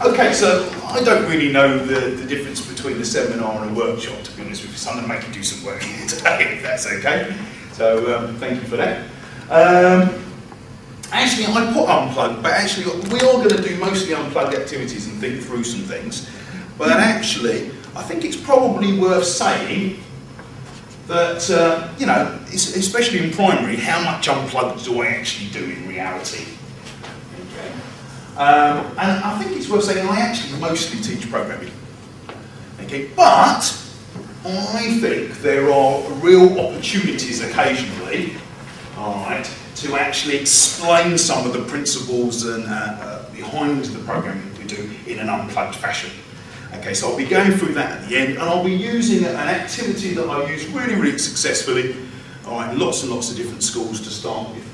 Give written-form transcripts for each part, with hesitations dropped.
Okay, so I don't really know the difference between a seminar and a workshop, to be honest with you, so I'm going to make you do some work here today, if that's okay. So thank you for that. Actually, I put unplugged, but actually we are going to do mostly unplugged activities and think through some things. But actually, I think it's probably worth saying that, you know, especially in primary, how much unplugged do I actually do in reality? Okay. And I think it's worth saying I actually mostly teach programming. Okay, but I think there are real opportunities occasionally, alright, to actually explain some of the principles and behind the programming we do in an unplugged fashion. Okay, so I'll be going through that at the end, and I'll be using an activity that I use really, really successfully, alright, in lots and lots of different schools to start with.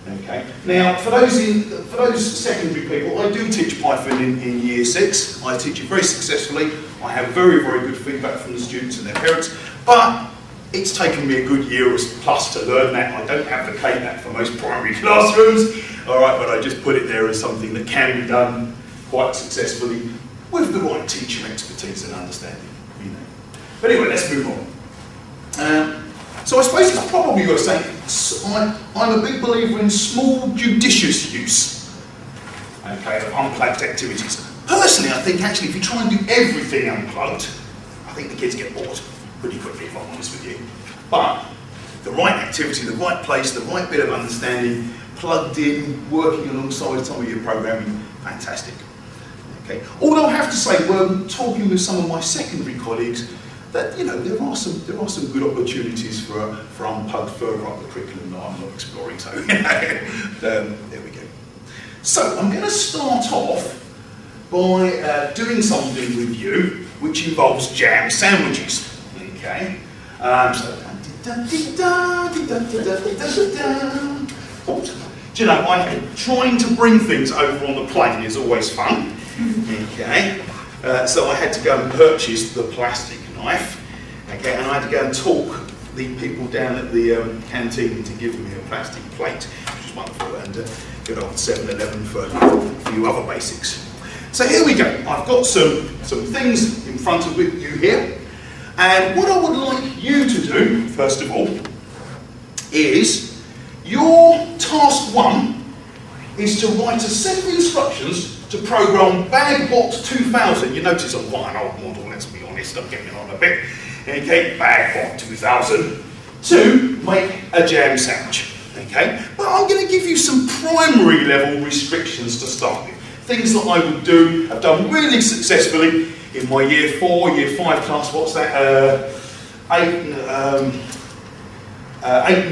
Okay. Now, for those secondary people, I do teach Python in Year 6. I teach it very successfully. I have very, very good feedback from the students and their parents, but it's taken me a good year plus to learn that. I don't advocate that for most primary classrooms, all right, but I just put it there as something that can be done quite successfully with the right teaching expertise and understanding. You know. But anyway, let's move on. So I suppose it's probably worth saying I'm a big believer in small, judicious use, okay, of unplugged activities. Personally, I think actually if you try and do everything unplugged, I think the kids get bored pretty quickly, if I'm honest with you. But the right activity, the right place, the right bit of understanding, plugged in, working alongside some of your programming, fantastic. Okay. Although I have to say, when talking with some of my secondary colleagues, that, you know, there are some good opportunities for unplugged further up the curriculum that I'm not exploring. So there we go. So I'm going to start off by doing something with you which involves jam sandwiches. Okay. Do you know, trying to bring things over on the plane is always fun. Okay. So I had to go and purchase the plastic knife, okay, and I had to go and talk the people down at the canteen to give me a plastic plate, which is wonderful, and good old 7-Eleven for a few other basics. So here we go. I've got some things in front of you here, and what I would like you to do, first of all, is your task 1 is to write a set of instructions to program Bagge 2000. You notice I'm quite an old model, let's be honest, I'm getting on a bit. Okay, Bagge 2000 to make a jam sandwich. Okay, but I'm going to give you some primary level restrictions to start with. Things that I would do, I've done really successfully in my Year 4, Year 5 class, what's that? 8,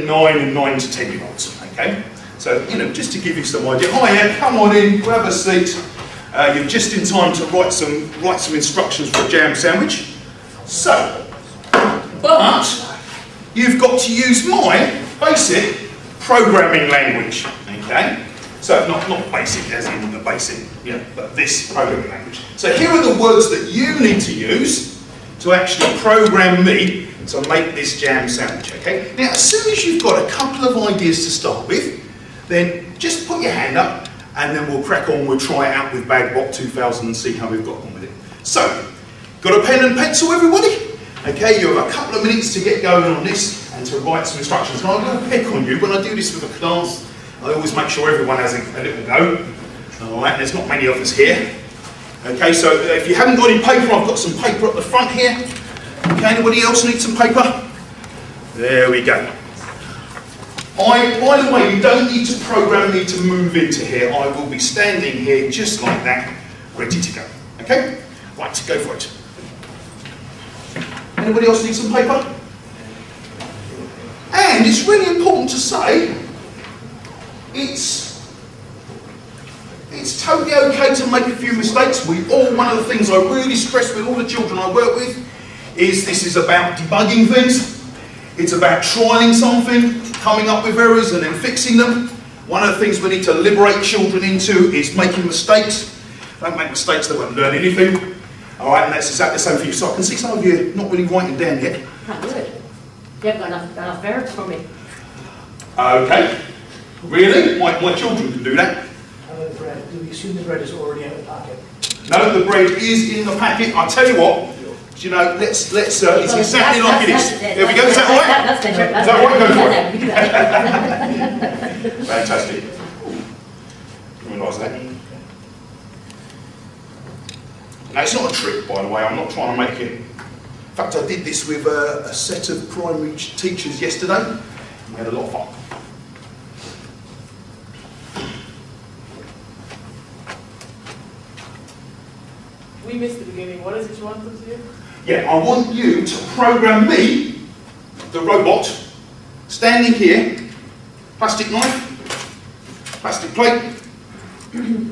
9 and 9 to 10 year olds. Okay. So, you know, just to give you some idea. Hiya, come on in, grab a seat. You're just in time to write some instructions for a jam sandwich. So, but you've got to use my basic programming language. Okay? So not basic as in the basic, you know, but this programming language. So here are the words that you need to use to actually program me to make this jam sandwich. Okay? Now, as soon as you've got a couple of ideas to start with, then just put your hand up and then we'll crack on, we'll try it out with Bagge 2000 and see how we've got on with it. So, got a pen and pencil, everybody? Okay, you have a couple of minutes to get going on this and to write some instructions. And I'm going to pick on you. When I do this with a class, I always make sure everyone has a little go. Alright, there's not many of us here. Okay, so if you haven't got any paper, I've got some paper at the front here. Okay, anybody else need some paper? There we go. By the way, you don't need to program me to move into here. I will be standing here just like that, ready to go. Okay? Right, go for it. Anybody else need some paper? And it's really important to say, it's totally okay to make a few mistakes. One of the things I really stress with all the children I work with is this is about debugging things. It's about trialing something, coming up with errors and then fixing them. One of the things we need to liberate children into is making mistakes. Don't make mistakes, they won't learn anything. Alright, and that's exactly the same for you. So I can see some of you not really writing down yet. Can't do it. You haven't got enough verbs for me. Okay. Really? My children can do that. How about the bread? Do we assume the bread is already out of the packet? No, the bread is in the packet. I tell you what, you know, let's it's exactly like it is. There we go, is that all right? That's better. Is that all right? Go for it. We do that. Fantastic. Didn't realise that. Now, it's not a trick, by the way. I'm not trying to make it. In fact, I did this with a set of primary teachers yesterday. We had a lot of fun. We missed the beginning. What is it you want them to do? Yeah, I want you to program me, the robot, standing here, plastic knife, plastic plate,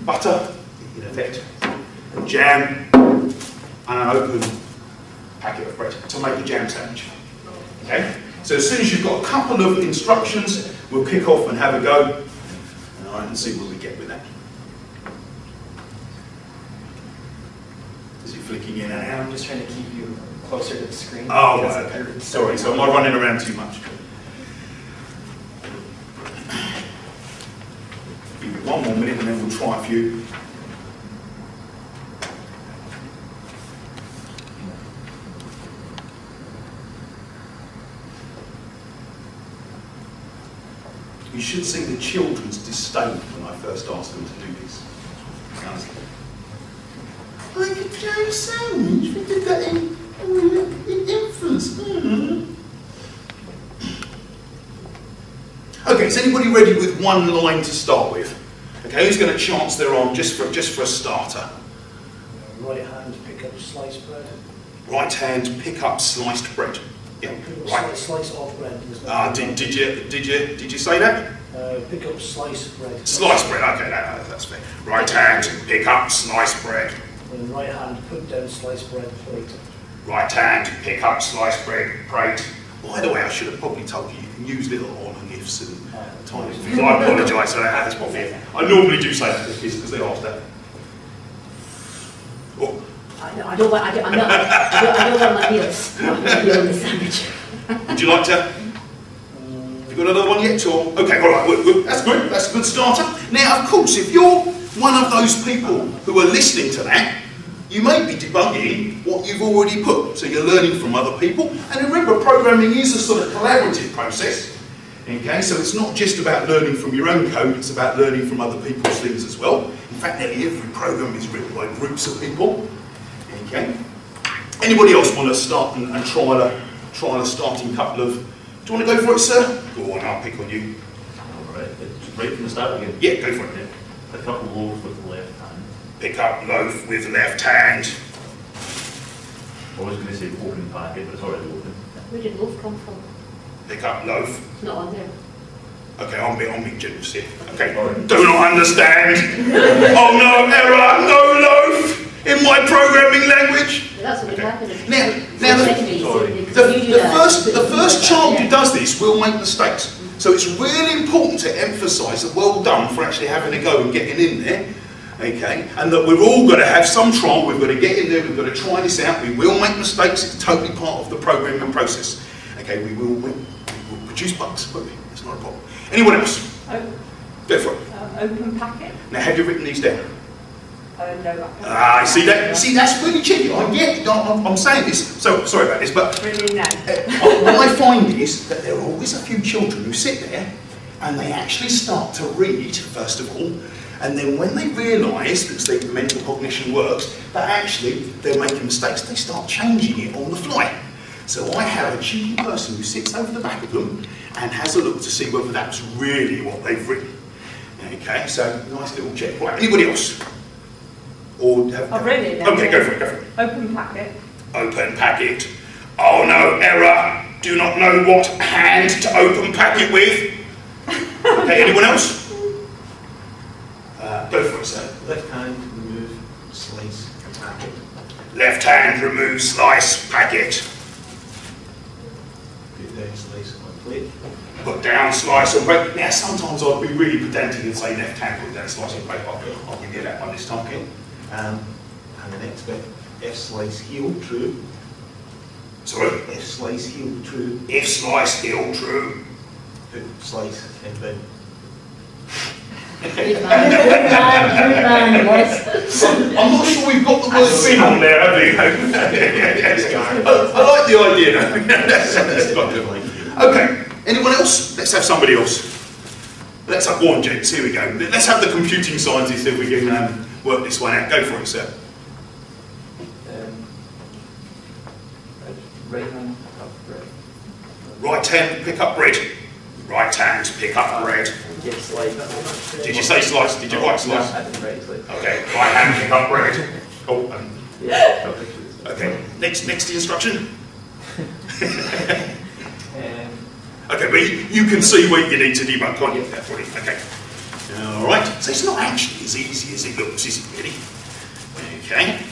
butter, in effect, jam, and an open packet of bread to make a jam sandwich. Okay? So as soon as you've got a couple of instructions, we'll kick off and have a go, and see what we get with that. Is it flicking in and out? I'm just trying to keep you closer to the screen. Oh, right, okay. Sorry, so am I running around too much? Give it one more minute and then we'll try a few. You should see the children's disdain when I first asked them to do this. Like a jam sandwich? We did that in infants. Okay, is anybody ready with one line to start with? Okay, who's going to chance their arm just for a starter? Right hand, pick up sliced bread. Right hand, pick up sliced bread. Yeah, right. Slice of bread. Did you say that? Pick up sliced bread. Sliced bread. Okay, that's fair. Right hand, pick up sliced bread. And right hand, put down sliced bread plate. Right hand, pick up sliced bread plate. By the way, I should have probably told you you can use little on and ifs and tiny things. I apologise for that. That's probably. I normally do say that to kids because they ask that. Oh. I don't want my meals on the sandwich. Would you like to? Have you got another one yet? Or okay, all right. Good. That's good. That's a good starter. Now, of course, if you're one of those people who are listening to that, you may be debugging what you've already put. So you're learning from other people. And remember, programming is a sort of collaborative process. Okay, so it's not just about learning from your own code, it's about learning from other people's things as well. In fact, nearly every program is written by groups of people. Okay. Anybody else want to start and try a starting couple of... Do you want to go for it, sir? Go on, I'll pick on you. Alright, right from the start again. Yeah, go for it. Pick up loaf with the left hand. Pick up loaf with left hand. I was going to say open packet, but it's already open. Where did loaf come from? Pick up loaf. It's not on there. Okay, I'm being generous here. Okay, do not understand. Oh no, error, no loaf in my programming language. That's what happened. Now the first child who does this will make mistakes. So it's really important to emphasise that well done for actually having a go and getting in there. Okay, and that we've all got to have some trial, we've got to get in there, we've got to try this out, we will make mistakes, it's totally part of the programming process. Okay, we will produce bugs, won't we? It's not a problem. Anyone else? Go for it. Open packet? Now, have you written these down? No. See that? See, that's really tricky. I'm saying this, so sorry about this, but Really no. what I find is that there are always a few children who sit there and they actually start to read, first of all, and then when they realise that the mental cognition works, that actually they're making mistakes, they start changing it on the fly. So I have a cheeky person who sits over the back of them and has a look to see whether that's really what they've written. Okay, so nice little check. Right, anybody else? Or I've written it. Okay, go for it. Open packet. Open packet. Oh no, error. Do not know what hand to open packet with. Okay, anyone else? Go for it, sir. Left hand, remove, slice, packet. Left hand, remove, slice, packet. Put down, slice on plate. Put down, slice and break. Now, sometimes I'd be really pedantic and say left hand, put down, slice and break. I'll give you that one this time, Ken. And the next bit, if slice, heel, true. Sorry? If slice, heel, true. If slice, heel, true. Put slice in bin. Good man, yes. I'm not sure we've got the word Been fin on on there, have you? I like the idea though. Okay, anyone else? Let's have somebody else. Let's have one, gents, here we go. Let's have the computing scientist if we can work this one out. Go for it, sir. Right hand up bread. Right hand, pick up bread. Right hand, pick up bread. Give slice. Did you say slice? Did you write slice? I didn't write slice. Okay, right hand, pick up bread. Cool. Yeah. Okay, next instruction. And Okay, but you can see where you need to debug, can't you? That's brilliant. Okay. All right. So it's not actually as easy as it looks, is it really? Okay.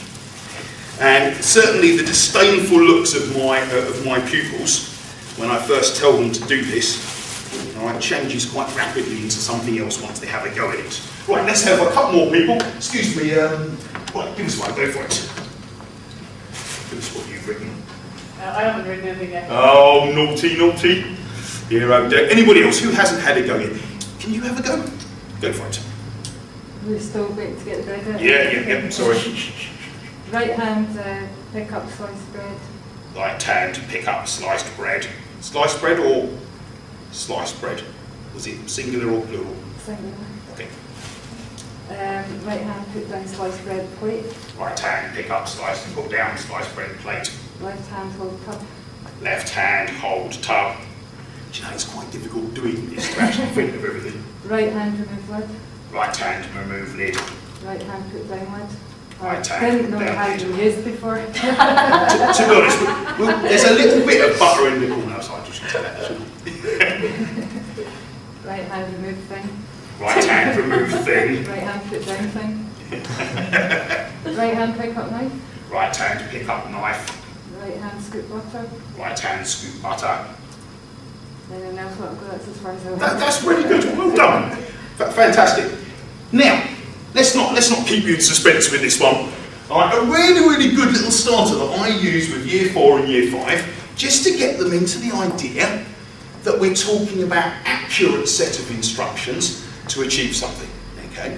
And certainly the disdainful looks of my pupils when I first tell them to do this, all right, changes quite rapidly into something else once they have a go at it. Right, let's have a couple more people. Excuse me. Right, give us one. Go for it. Give us what you've written. I haven't written anything yet. Oh, naughty, naughty. Here, oh dear. Anybody else who hasn't had a go yet? Can you have a go? Go for it. We're still waiting to get the bread out. Yeah, sorry. Right hand, pick up sliced bread. Right hand, pick up sliced bread. Sliced bread or sliced bread? Was it singular or plural? Singular. Okay. Right hand, put down sliced bread plate. Right hand, pick up sliced, put down sliced bread plate. Left hand, hold cup. Left hand, hold tub. Do you know, it's quite difficult doing this to actually think of everything. Right hand, remove lid. Right hand, remove lid. Right hand, put down lid. Right hand, Didn't know down how lid. to use before. To be honest, there's a little bit of butter in the corner, so I just tell that. Right hand, remove thing. Right hand, remove thing. Right hand, put down thing. Right hand, pick up knife. Right hand, pick up knife. Right hand, scoop butter. Right hand, scoop butter. Anyone else want to go? That's as far as I went. That's really good. Well done. Fantastic. Now, let's not keep you in suspense with this one. All right, a really good little starter that I use with Year 4 and Year 5, just to get them into the idea that we're talking about accurate set of instructions to achieve something. Okay.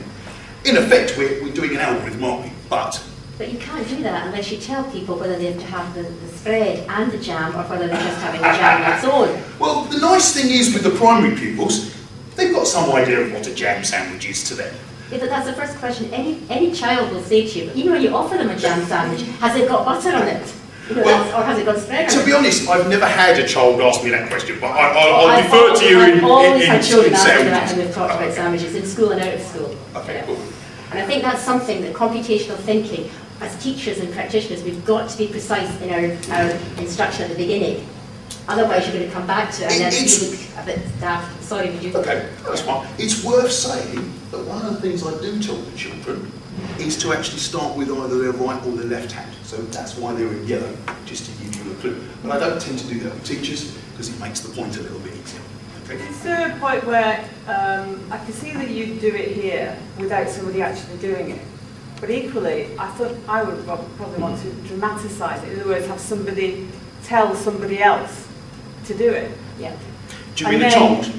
In effect, we're doing an algorithm, aren't we? But you can't do that unless you tell people whether they have to have the spread and the jam or whether they're just having the jam on its own. well, the nice thing is with the primary pupils, they've got some idea of what a jam sandwich is to them. Yeah, but that's the first question any child will say to you. But even when you offer them a jam sandwich, has it got butter on it? You know, Well, or has it got spread on To it? be honest, I've never had a child ask me that question, but I'll defer to you I've always had in children ask me that sandwiches. when we've talked about sandwiches, in school and out of school. Okay, Yeah. cool. And I think that's something that computational thinking, as teachers and practitioners, we've got to be precise in our instruction at the beginning. Otherwise, you're going to come back to it and then It's- you look a bit daft. Sorry, would you? Okay, that's fine. It's worth saying that one of the things I do tell the children is to actually start with either their right or their left hand. So that's why they're in yellow, just to give you a clue. But I don't tend to do that with teachers because it makes the point a little bit easier. Okay. Is there a point where I can see that you do it here without somebody actually doing it? But equally, I thought I would probably want to dramatise it. In other words, have somebody tell somebody else to do it. Yeah. Do you mean And a then- child?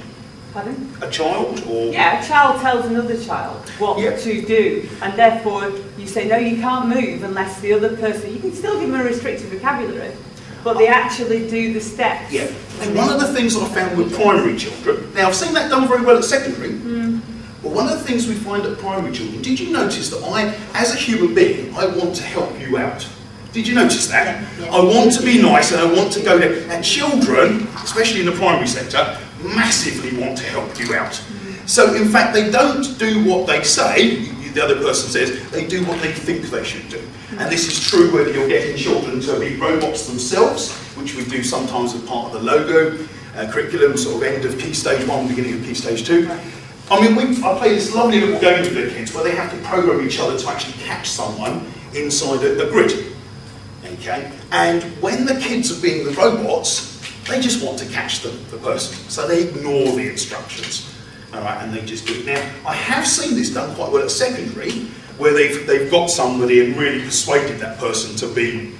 Pardon? A child or? Yeah, a child tells another child what Yeah. to do, and therefore you say, no, you can't move unless the other person, you can still give them a restricted vocabulary, but they actually do the steps. Yeah. And one of the things I found with primary children, now I've seen that done very well at secondary, but one of the things we find at primary children, did you notice that I, as a human being, I want to help you out? Did you notice that? Yeah. I want to be nice and I want to go there. And children, especially in the primary sector, massively want to help you out. So in fact, they don't do what they say, the other person says, they do what they think they should do. And this is true whether you're getting children to be robots themselves, which we do sometimes as part of the logo curriculum, sort of end of Key Stage 1, beginning of Key Stage 2. I mean, I play this lovely little game with the kids where they have to program each other to actually catch someone inside a grid. Okay? And when the kids are being the robots, they just want to catch the person. So they ignore the instructions. All right, and they just do it. Now, I have seen this done quite well at secondary, where they've got somebody and really persuaded that person to be,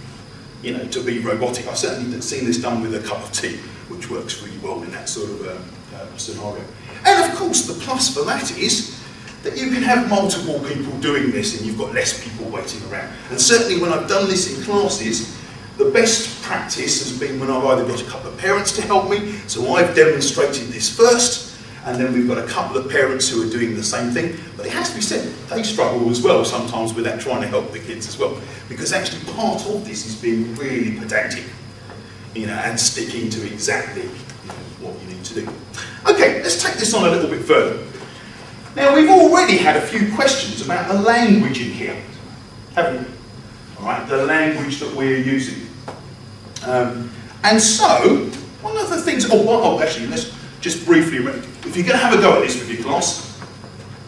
you know, to be robotic. I've certainly seen this done with a cup of tea, which works really well in that sort of scenario. And of course, the plus for that is that you can have multiple people doing this and you've got less people waiting around. And certainly when I've done this in classes, the best practice has been when I've either got a couple of parents to help me, so I've demonstrated this first, and then we've got a couple of parents who are doing the same thing. But it has to be said, they struggle as well sometimes with that, trying to help the kids as well, because actually part of this is being really pedantic, you know, and sticking to exactly, you know, what you need to do. Okay, let's take this on a little bit further. Now, we've already had a few questions about the language in here, haven't we? All right, the language that we're using. And so, one of the things, actually, let's just briefly, if you're going to have a go at this with your class,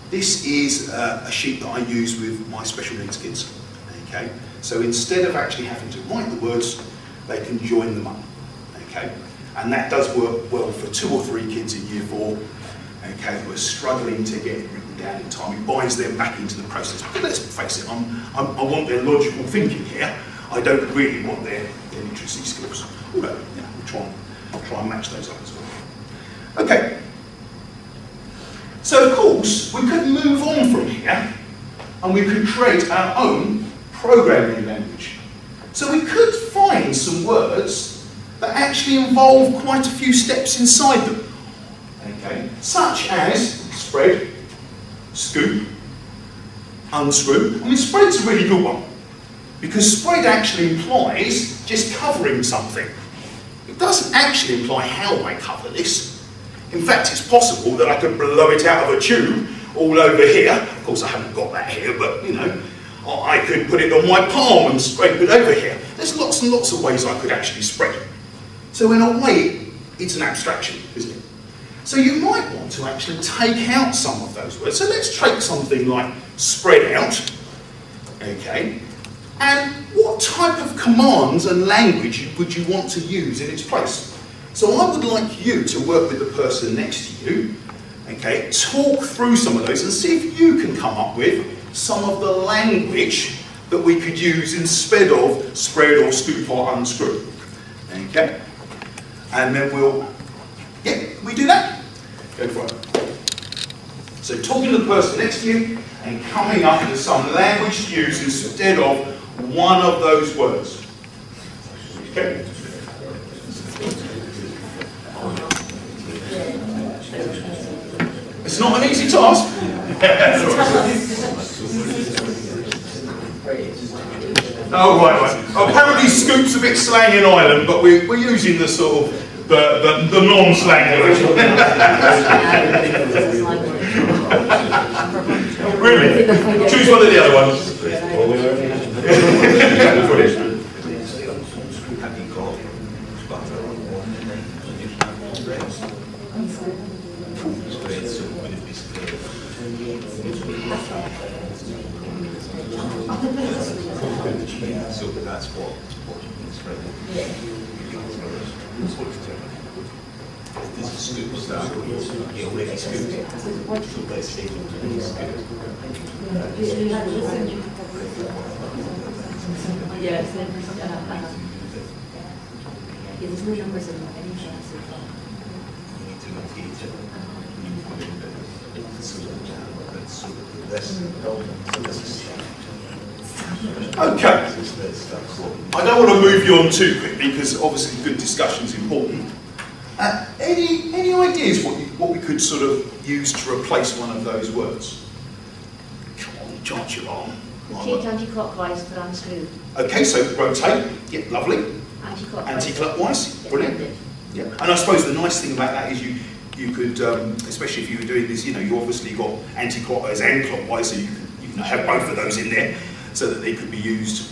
this is a sheet that I use with my special needs kids. Okay, so instead of actually having to write the words, they can join them up. Okay, and that does work well for 2 or 3 kids in year 4. Okay, who are struggling to get it written down in time. It buys them back into the process. But let's face it, I want their logical thinking here. I don't really want their literacy skills. Although, yeah, we'll try and match those up as well. Okay. So of course, we could move on from here and we could create our own programming language. So we could find some words that actually involve quite a few steps inside them. Okay, such as spread, scoop, unscrew. I mean, spread's a really good one, because spread actually implies just covering something. It doesn't actually imply how I cover this. In fact, it's possible that I could blow it out of a tube all over here. Of course, I haven't got that here, but you know, I could put it on my palm and scrape it over here. There's lots and lots of ways I could actually spread. So in a way, it's an abstraction, isn't it? So you might want to actually take out some of those words. So let's take something like spread out, okay, and what type of commands and language would you want to use in its place? So I would like you to work with the person next to you, okay, talk through some of those and see if you can come up with some of the language that we could use instead of spread or scoop or unscrew, okay, and then we'll, yeah, we do that? Go for it. So talking to the person next to you and coming up with some language to use instead of one of those words. Okay? It's not an easy task. Oh, right. Apparently scoop's a bit slang in Ireland, but we're using the sort of the non-slang version. Really? Choose one of the other ones. So that's what you can This is scoop stuff. You already scooped it. So let's say you scoop. Yes. There's no numbers in any chance. You need to locate it. Okay. I don't want to move you on too quickly because obviously good discussion is important. Any ideas what we could sort of use to replace one of those words? Come on, charge your arm. Rotate anti-clockwise for unscrew. Okay, so rotate. Yeah, lovely. Anti-clockwise. Anti-clockwise. Brilliant. Yeah. And I suppose the nice thing about that is you could, especially if you were doing this, you know, you obviously got anti-clockwise and clockwise, so you can have both of those in there so that they could be used.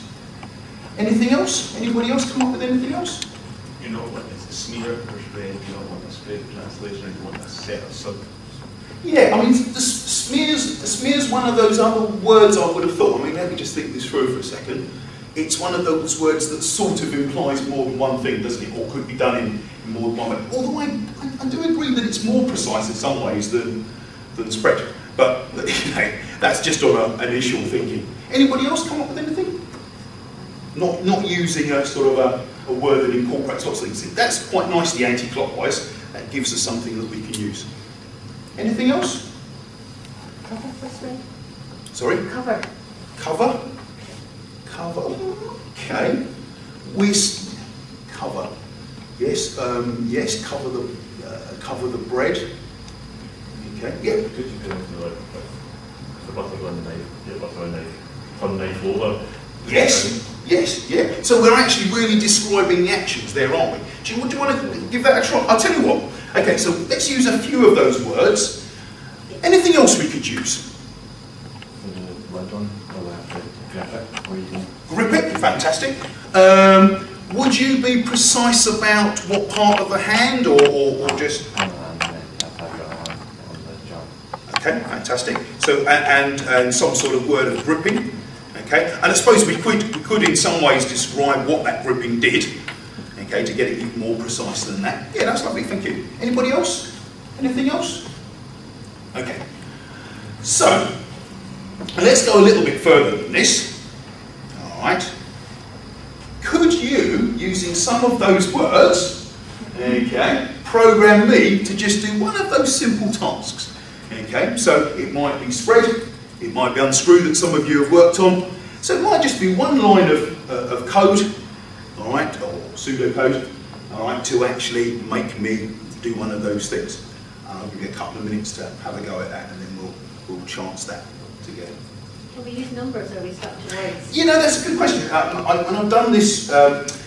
Anything else? Anybody else come up with anything else? You know what is a smear or spread, you don't want a spread translation, you want a set of sub. Yeah, I mean, the smear's one of those other words I would have thought. I mean, let me just think this through for a second. It's one of those words that sort of implies more than one thing, doesn't it? Or could be done in more than one way. Although I do agree that it's more precise in some ways than spread. But you know, that's just on an initial thinking. Anybody else come up with anything? Not using a sort of a word that incorporates lots of things. That's quite nice, the anti-clockwise. That gives us something that we can use. Anything else? Cover first, Ray? Sorry? Cover. Cover? Cover. Okay. Cover. Yes, yes, cover the bread. Okay, yeah. Could you go into the butter on the knife, yeah, butter on the knife, turn the knife over? Yes, yes, yeah. So we're actually really describing the actions there, aren't we? Do you want to give that a try? I'll tell you what. Okay, so let's use a few of those words. Anything else we could use? Lid on, or grip it, or you can... Grip it, fantastic. Would you be precise about what part of the hand, or just... Okay, fantastic. So, and some sort of word of gripping. Okay, and I suppose we could in some ways describe what that gripping did. Okay, to get it even more precise than that. Yeah, that's lovely. Thank you. Anybody else? Anything else? Okay. So, let's go a little bit further than this. All right. Could you, using some of those words, okay, program me to just do one of those simple tasks? Okay, so it might be spread, it might be unscrew that some of you have worked on. So it might just be one line of code, all right, or pseudocode, all right, to actually make me do one of those things. I'll give you a couple of minutes to have a go at that, and then we'll chance that together. Will we use numbers or are we stuck to words? You know, that's a good question. When I've done this,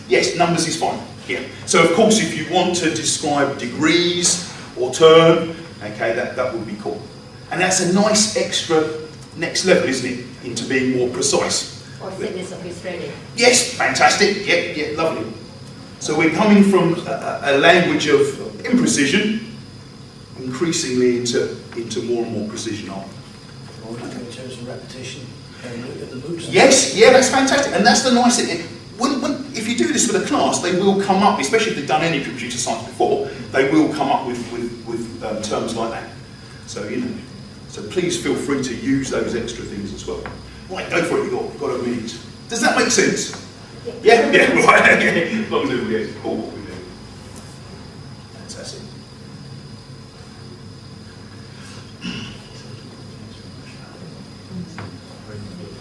yes, numbers is fine. Yeah. So of course, if you want to describe degrees or turn, okay, that would be cool. And that's a nice extra next level, isn't it, into being more precise. Or thickness of your threading. Yes, fantastic. Yeah, lovely. So we're coming from a language of imprecision, increasingly into more and more precision, aren't we? In terms of repetition, look at the loops. Yes, yeah, that's fantastic. And that's the nice thing. If you do this with a class, they will come up, especially if they've done any computer science before, they will come up with terms like that. So, you know, so please feel free to use those extra things as well. Right, go for it, you've got a minute. Does that make sense? Yeah, right. As long as everybody gets cool what we do. Fantastic.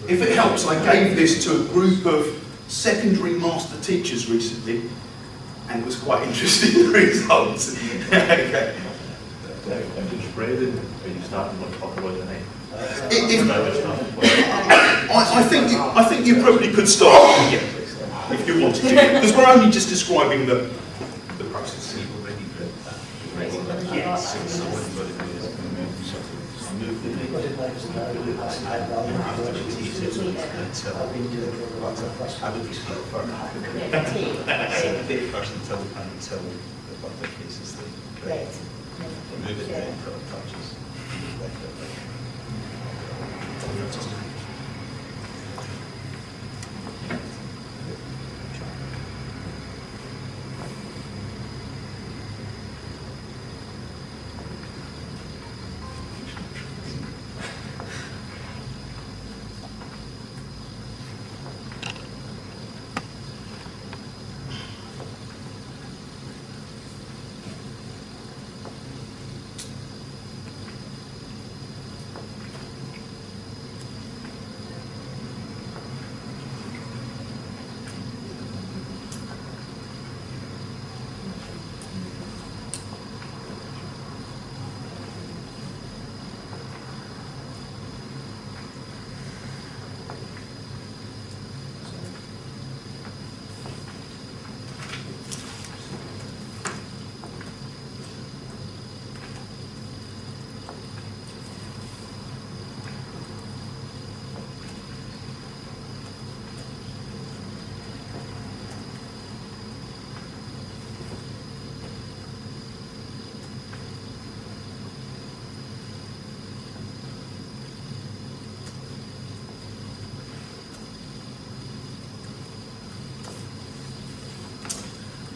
If it helps, I gave this to a group of secondary master teachers recently, and it was quite interesting, the results. Okay. If it's spread, are you starting to talk about the knife? I think you probably could start, yeah, if you wanted to, because we're only just describing the process. Yes. Until the butter cases the Right. move it then until it touches.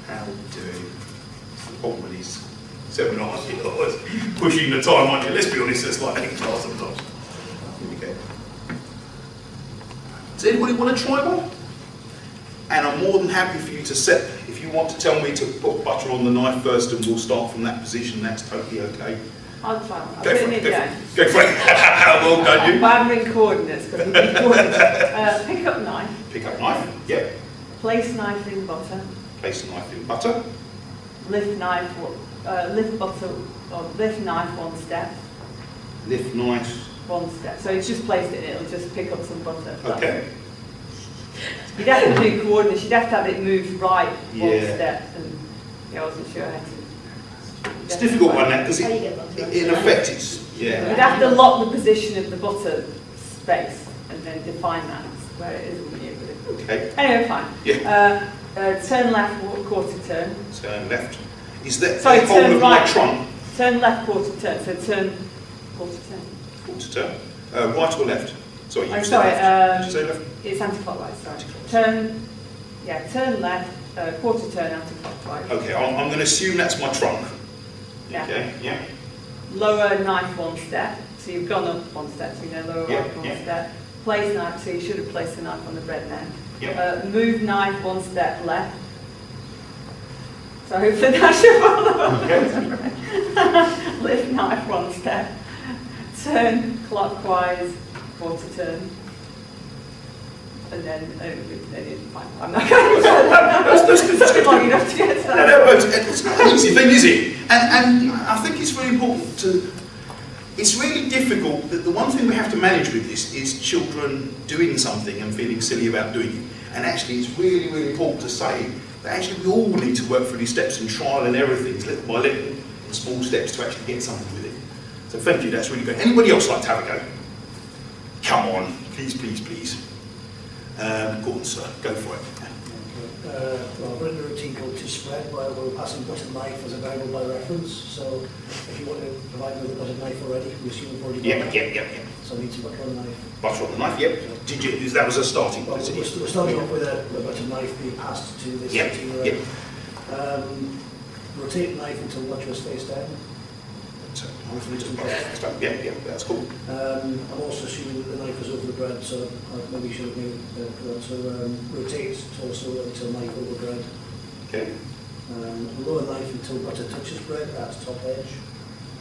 How we doing? It's the problem with these seminars, you know, it's pushing the time, aren't you? Let's be honest, it's like any class sometimes. Here we go. Does anybody want to try one? And I'm more than happy for you to set, if you want to tell me to put butter on the knife first and we'll start from that position, that's totally okay. I'll try one. I've Go for written it, it go for down. it. Go for it. Well done, you. But I haven't written coordinates because we need coordinates. Pick up knife, Pick up knife, yep. place knife in butter, Place knife in butter. lift knife, lift butter, or lift knife one step, Lift knife. one step. So it's just placed it in, it'll just pick up some butter. Okay. You'd have to do coordinates, you'd have to have it moved right one Yeah. step, and I wasn't sure how to. It's a difficult one now because How you get butter? in effect it's, yeah. You'd have to lock the position of the butter space and then define that where it is when you put it. Okay. Anyway, fine. Yeah. Turn left, quarter turn. Turn left. Is that Sorry, the whole turn of my right. trunk? Turn left, quarter turn. So turn quarter turn. Quarter turn. Right or left? Sorry, you I'm said sorry, left. Did you say left? It's anti-clockwise, sorry. Anti-clockwise. Turn left, quarter turn anti-clockwise. Okay, I'm going to assume that's my trunk. Yeah. Okay, yeah. Lower knife one step, so you've gone up one step, so you know lower Yeah, right one yeah. step. Place knife, so you should have placed the knife on the bread now. Yeah. Move knife one step left. So hopefully that should follow. Okay. Lift knife one step. Turn clockwise, quarter turn. And then it's fine. I'm not going to That's good. That's good. long enough to get to No, that. no, but it's not an easy thing, is it? And I think it's very important to. It's really difficult. The one thing we have to manage with this is children doing something and feeling silly about doing it. And actually, it's really, really important to say that actually we all need to work through these steps and trial and everything, little by little, in small steps to actually get something with it. So thank you. That's really good. Anybody else like to have a go? Come on, please, please, please. Go on, sir. Go for it. Well, I've written a routine called to spread where we're passing butter knife as a variable by reference. So if you want to provide me with a butter knife already, we assume you've already done that. So I need some butter on the knife. Butter on the knife, yep. Did you? That was a starting Well, point. we're starting off with a butter knife being passed to this Yep, routine. yep. Rotate knife until butter is face down. Yeah, that's cool. I'm also assuming that the knife is over the bread, so maybe you should have made that. So rotate torso until knife over bread. Okay. Lower knife until butter touches bread, that's top edge.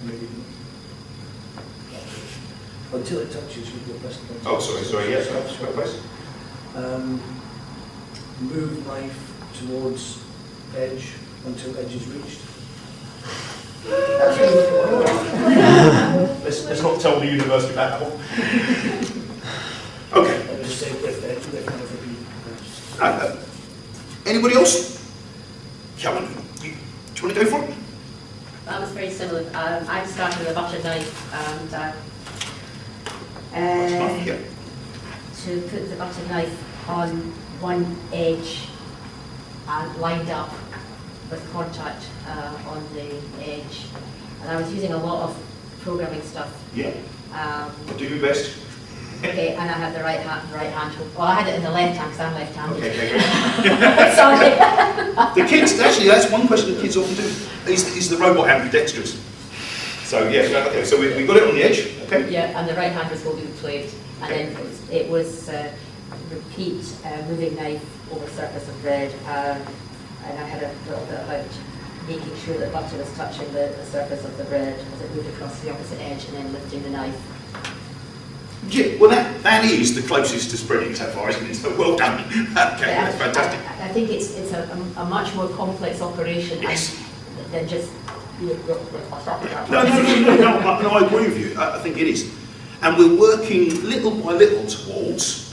Maybe. Until it touches, you can press the button. Oh, sorry, yes, right place. Move knife towards edge until edge is reached. Let's not tell the university about that one. Okay. I just say lift edge, lift knife repeat. Anybody else? Come on. Do you want to go for it? That was very similar. I started with a butter knife and Yeah. to put the butter knife on one edge and lined up with contact on the edge. And I was using a lot of programming stuff. Yeah. Um, Do your best. okay, and I had the right hand. Well, I had it in the left hand because I'm left-handed. Okay, Sorry. The kids, actually, that's one question that kids often do. Is the robot ambidextrous? So, yeah, okay, so we got it on the edge, okay? Yeah, and the right hand was holding the plate, and then it was repeat moving knife over surface of bread, and I had a little bit about making sure that butter was touching the surface of the bread as it moved across the opposite edge, and then lifting the knife. Yeah, well, that is the closest to spreading so far, isn't it? So well done. Okay, that's fantastic. I think it's a much more complex operation Yes. than just. No, I agree with you. I think it is. And we're working little by little towards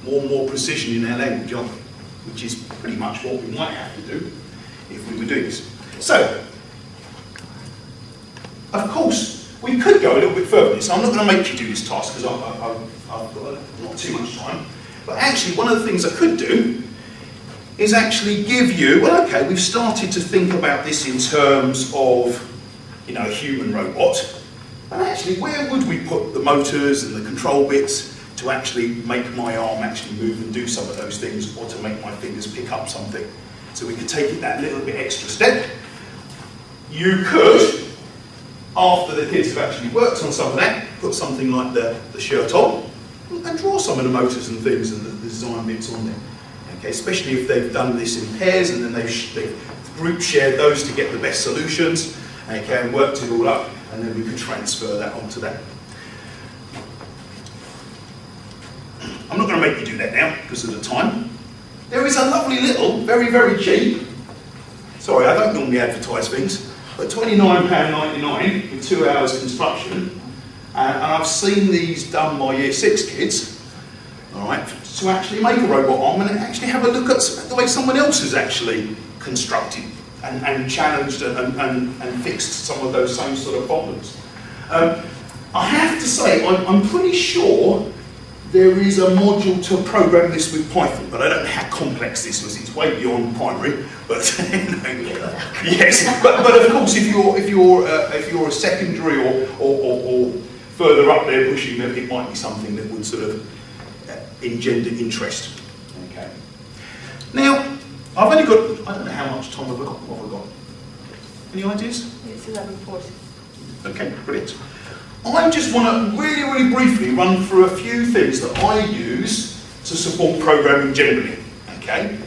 more and more precision in our language, aren't we? Which is pretty much what we might have to do if we were doing this. So, of course, we could go a little bit further. So I'm not going to make you do this task because I've got not too much time. But actually, one of the things I could do is actually give you, well, okay, we've started to think about this in terms of, a human robot. But actually, where would we put the motors and the control bits to actually make my arm actually move and do some of those things, or to make my fingers pick up something? So we could take it that little bit extra step. You could, after the kids have actually worked on some of that, put something like the shirt on and draw some of the motors and things and the design bits on there. Okay, especially if they've done this in pairs and then they've group shared those to get the best solutions, okay, and worked it all up. and then we could transfer that onto that. I'm not going to make you do that now because of the time. There is a lovely little, very, very cheap, sorry, I don't normally advertise things, but £29.99 for 2 hours construction. And I've seen these done by Year 6 kids, all right, to actually make a robot arm and actually have a look at the way someone else has actually constructed and challenged and fixed some of those same sort of problems. I have to say, I'm pretty sure there is a module to program this with Python, but I don't know how complex this was. It's way beyond primary, but yes. But of course, if you're a secondary or further up there pushing, then it might be something that would sort of engender interest. Okay. Now, I've only got, I don't know how much time have I got. What have I got? Any ideas? It's 11:40. Okay, brilliant. I just want to really, really briefly run through a few things that I use to support programming generally, okay?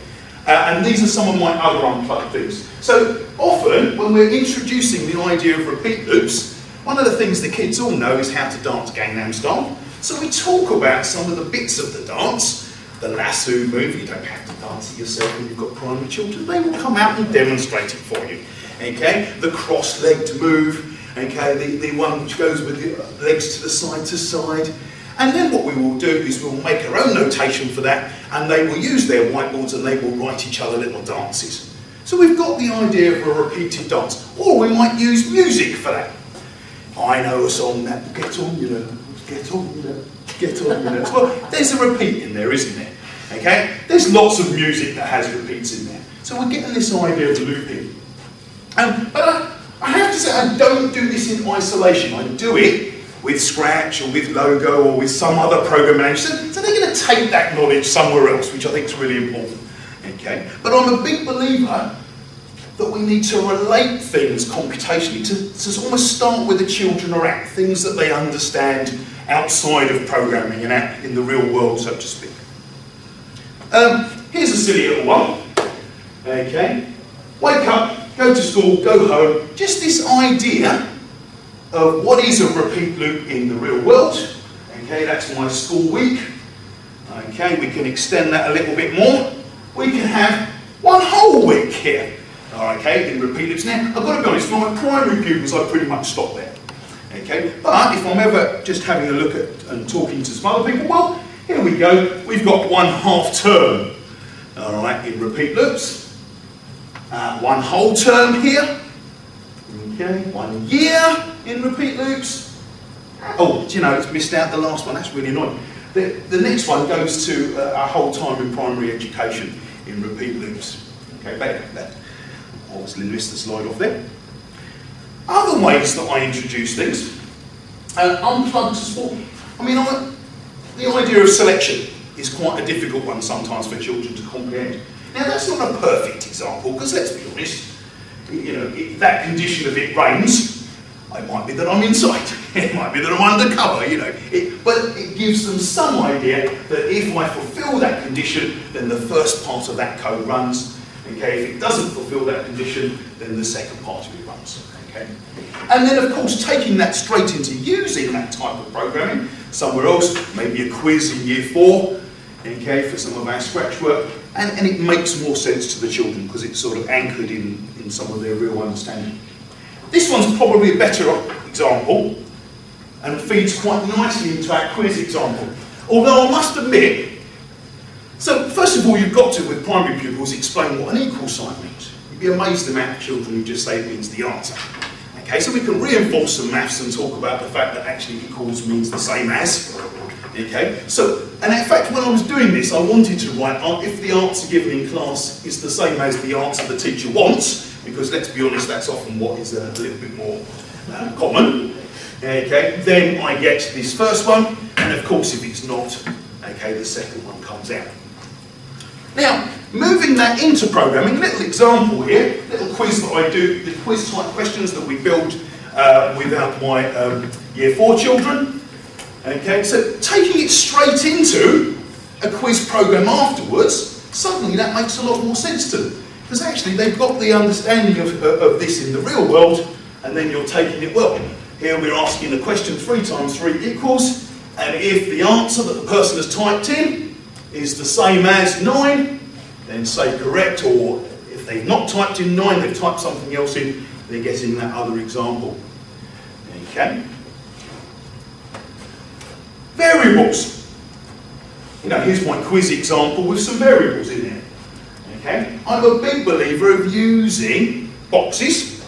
And these are some of my other unplugged things. So often, when we're introducing the idea of repeat loops, one of the things the kids all know is how to dance Gangnam Style. So we talk about some of the bits of the dance, the lasso move. You don't have to dance it yourself when you've got primary children. They will come out and demonstrate it for you, okay? The cross-legged move. Okay, the one which goes with the legs to side. And then what we will do is we'll make our own notation for that, and they will use their whiteboards and they will write each other little dances. So we've got the idea of a repeated dance, or we might use music for that. I know a song that, get on, you know, get on, you know, get on, you know. Well, there's a repeat in there, isn't there? Okay, there's lots of music that has repeats in there. So we're getting this idea of looping. But I have to say, I don't do this in isolation. I do it with Scratch or with Logo or with some other programming language. So they're going to take that knowledge somewhere else, which I think is really important. Okay? But I'm a big believer that we need to relate things computationally, to almost start where the children are at, things that they understand outside of programming and out in the real world, so to speak. Here's a silly little one. Okay? Wake up. Go to school, go home. Just this idea of what is a repeat loop in the real world. Okay, that's my school week. Okay, we can extend that a little bit more. We can have one whole week here. Okay, in repeat loops. Now, I've got to be honest, for my primary pupils, I pretty much stop there. Okay, but if I'm ever just having a look at and talking to some other people, well, here we go. We've got one half term. All right, in repeat loops. One whole term here, okay, 1 year in repeat loops. Oh, do you know, it's missed out the last one, that's really annoying. The next one goes to our whole time in primary education in repeat loops. Okay, better have that. Obviously missed the slide off there. Other ways that I introduce things, unplugged support. I mean, the idea of selection is quite a difficult one sometimes for children to comprehend. Now that's not a perfect example, because let's be honest, you know, that condition of it rains, it might be that I'm inside, it might be that I'm undercover, you know, but it gives them some idea that if I fulfill that condition, then the first part of that code runs, okay, if it doesn't fulfill that condition, then the second part of it runs, okay. And then of course taking that straight into using that type of programming somewhere else, maybe a quiz in year 4, okay, for some of our Scratch work, and it makes more sense to the children because it's sort of anchored in some of their real understanding. This one's probably a better example and feeds quite nicely into our quiz example. Although I must admit, so first of all you've got to, with primary pupils, explain what an equal sign means. You'd be amazed the amount of children who just say it means the answer. Okay, so we can reinforce some maths and talk about the fact that actually equals means the same as. Okay, so, and in fact when I was doing this I wanted to write if the answer given in class is the same as the answer the teacher wants, because let's be honest, that's often what is a little bit more common. Okay, then I get this first one, and of course if it's not, okay, the second one comes out. Now, moving that into programming, little example here, little quiz that I do, the quiz type questions that we build with my year 4 children. Okay, so taking it straight into a quiz program afterwards, suddenly that makes a lot more sense to them. Because actually they've got the understanding of this in the real world, and then you're taking it, well, Here we're asking the question 3 times 3 equals, and if the answer that the person has typed in is the same as 9, then say correct, or if they've not typed in 9, they've typed something else in, they're getting that other example. Okay. Variables. You know, here's my quiz example with some variables in there. Okay. I'm a big believer of using boxes,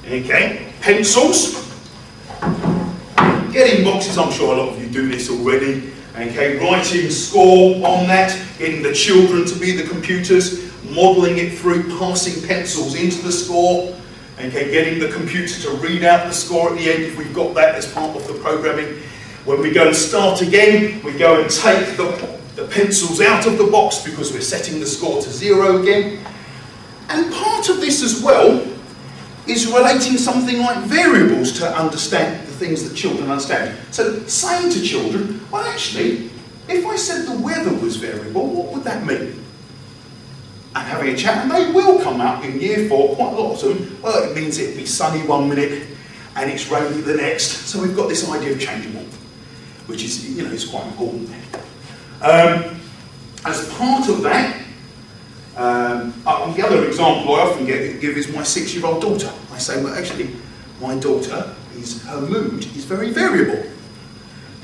okay, pencils. Getting boxes, I'm sure a lot of you do this already. Okay, writing score on that, getting the children to be the computers, modelling it through, passing pencils into the score, okay, getting the computer to read out the score at the end if we've got that as part of the programming. When we go and start again, we go and take the pencils out of the box because we're setting the score to 0 again. And part of this as well is relating something like variables to understand the things that children understand. So saying to children, well actually, if I said the weather was variable, what would that mean? And having a chat, and they will come up in year 4, quite a lot of them, well it means it'd be sunny 1 minute and it's rainy the next. So we've got this idea of changeable, which is, you know, is quite important. As part of that, the other example I often give is my 6-year-old daughter. I say, well actually, my daughter, her mood is very variable.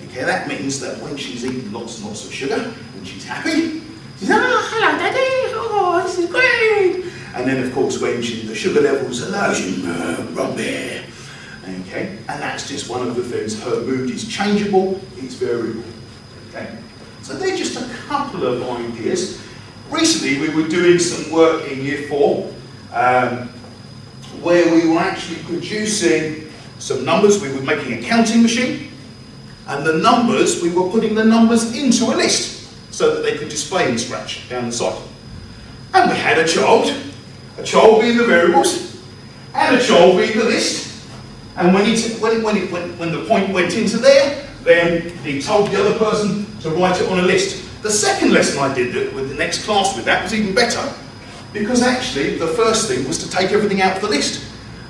Okay, that means that when she's eating lots and lots of sugar, when she's happy, she's, oh, hello daddy, oh, this is great. And then of course when the sugar levels are low, she's grumpy. Okay, and that's just one of the things. Her mood is changeable, it's variable. Okay, so they're just a couple of ideas. Recently we were doing some work in year 4 where we were actually producing some numbers. We were making a counting machine, and the numbers, we were putting the numbers into a list so that they could display in Scratch down the side. And we had a child being the variables, and a child being the list. And when the point went into there, then he told the other person to write it on a list. The second lesson I did with the next class with that was even better, because actually the first thing was to take everything out of the list.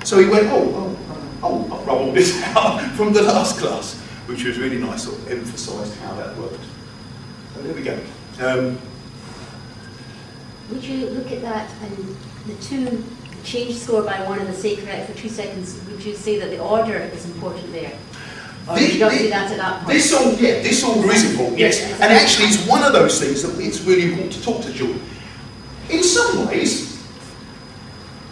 So he went, I'll rub all this out from the last class, which was really nice, sort of emphasised how that worked. So there we go. Would you look at that and the 2 change score by 1 and the say correct for 2 seconds? Would you say that the order is important there? Or did you not do that at that point? This order is important, yes. And actually it's one of those things that it's really important to talk to children. In some ways,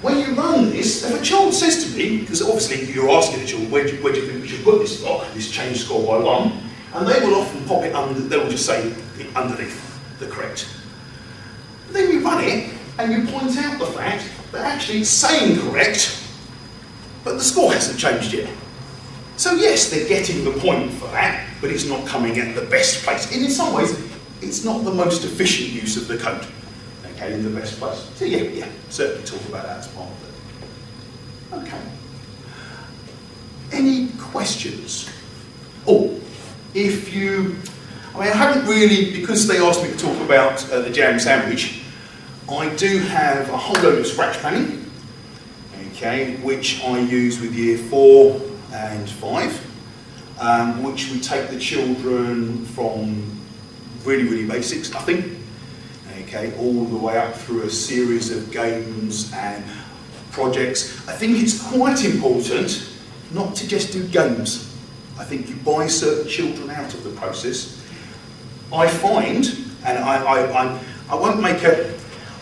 when you run this, if a child says to me, because obviously you're asking the children, where do you think we should put this block, this change score by 1, and they will often pop it under, they will just say underneath the correct. Then you run it, and you point out the fact that actually it's saying correct, but the score hasn't changed yet. So yes, they're getting the point for that, but it's not coming at the best place. And in some ways, it's not the most efficient use of the code, okay, in the best place. So yeah, certainly talk about that as part of it. Okay. Any questions? Oh, I haven't really, because they asked me to talk about the jam sandwich, I do have a whole load of scratch planning, okay, which I use with year 4 and 5, which we take the children from really, really basics, nothing, okay, all the way up through a series of games and projects. I think it's quite important not to just do games. I think you buy certain children out of the process. I find, and I won't make a,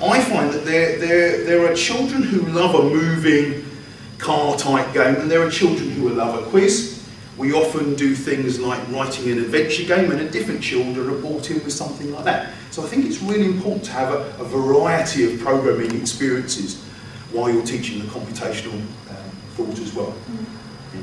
I find that there are children who love a moving car type game, and there are children who will love a quiz. We often do things like writing an adventure game, and different children are brought in with something like that. So I think it's really important to have a variety of programming experiences while you're teaching the computational thought as well.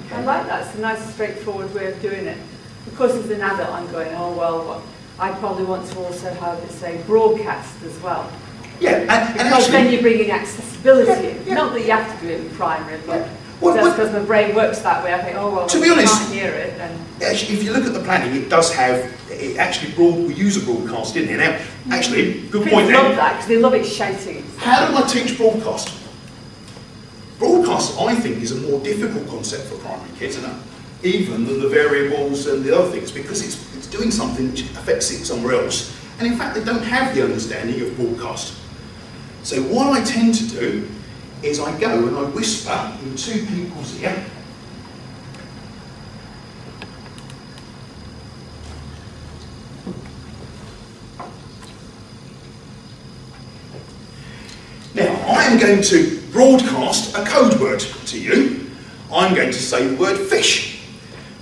Okay. I like that. It's a nice, straightforward way of doing it. Of course, as an adult, I'm going, oh well, I probably want to also have it say broadcast as well. Yeah, and because actually, then you're bringing accessibility in. Not that you have to do it in primary, but just because my brain works that way, I think, oh well, to be honest, can't hear it. And actually, if you look at the planning, it does have, we use a broadcast in here. Now, actually, good point there. Kids love that because they love it shouting. How do I teach broadcast? Broadcast, I think, is a more difficult concept for primary kids, isn't it? even than the variables and the other things, because it's doing something which affects it somewhere else. And in fact, they don't have the understanding of broadcast. So what I tend to do is I go and I whisper in two people's ear. Now, I am going to broadcast a code word to you. I'm going to say the word fish.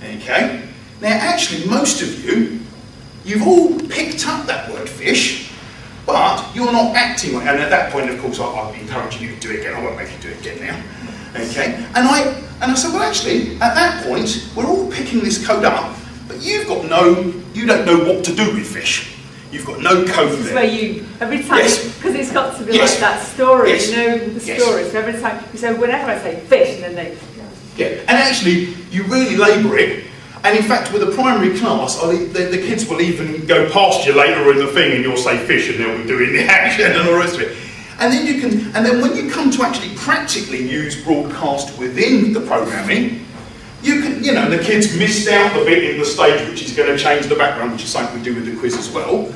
Okay? Now, actually, most of you, you've all picked up that word fish, but you're not acting on it. And at that point, of course, I'll be encouraging you to do it again. I won't make you do it again now. Okay? And I said, well, actually, at that point, we're all picking this code up, but you don't know what to do with fish. You've got no code This is there. where you, every time, Yes. because it's got to be Yes. like that story, Yes. you know, the Yes. story. So every time, you say, whenever I say fish, and then they, Yeah, and actually, you really labour it. And in fact, with a primary class, the kids will even go past you later in the thing, and you'll say fish, and they'll be doing the action and all the rest of it. And then then when you come to actually practically use broadcast within the programming, you can, the kids missed out the bit in the stage which is going to change the background, which is something we do with the quiz as well.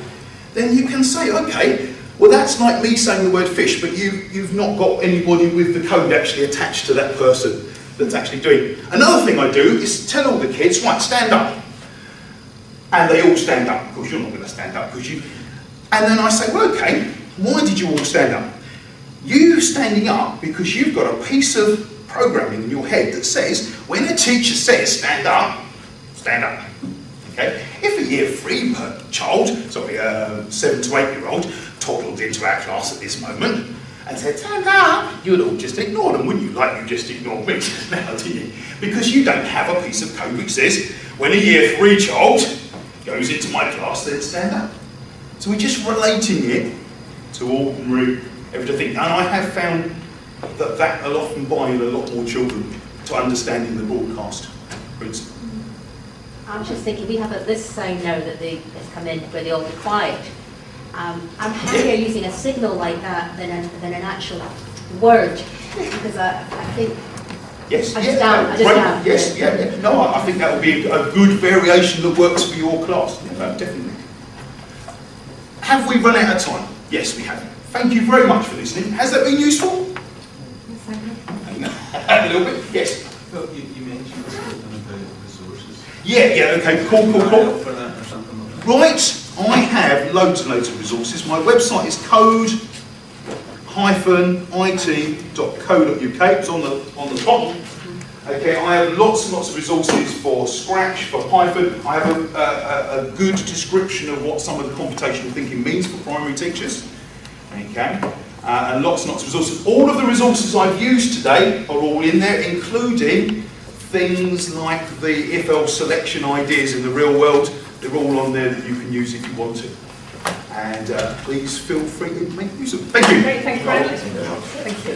Then you can say, okay, well that's like me saying the word fish, but you've not got anybody with the code actually attached to that person that's actually doing it. Another thing I do is tell all the kids, right, stand up. And they all stand up. Of course, you're not going to stand up because you... And then I say, well, okay, why did you all stand up? You standing up because you've got a piece of programming in your head that says, when a teacher says stand up, stand up. Okay? If a year 3 child, 7 to 8 year old, toddled into our class at this moment and said, stand up, you'd all just ignore them, wouldn't you? Like you just ignored me now, do you? Because you don't have a piece of code which says, when a year 3 child goes into my class, then stand up. So we're just relating it to ordinary everyday. And I have found that will often buy in a lot more children to understanding the broadcast principle. I'm just thinking, we have this sign now that has come in where they all be quiet. I'm happier using a signal like that than an actual word, because I think Yes, I just am. Yes, yeah. No, I think that would be a good variation that works for your class. Yeah, no, definitely. Have we run out of time? Yes, we have. Thank you very much for listening. Has that been useful? A little bit, yes. Well, you mentioned something about resources. Yeah, okay, cool. For that or something like that. Right, I have loads and loads of resources. My website is code-it.co.uk. It's on the top. Okay, I have lots and lots of resources for Scratch, for Python. I have a good description of what some of the computational thinking means for primary teachers. Okay, and lots and lots of resources. All of the resources I've used today are all in there, including things like the if-else selection ideas in the real world. They're all on there that you can use if you want to. And please feel free to make use of them. Thank you. great, thank you very much. Thank you.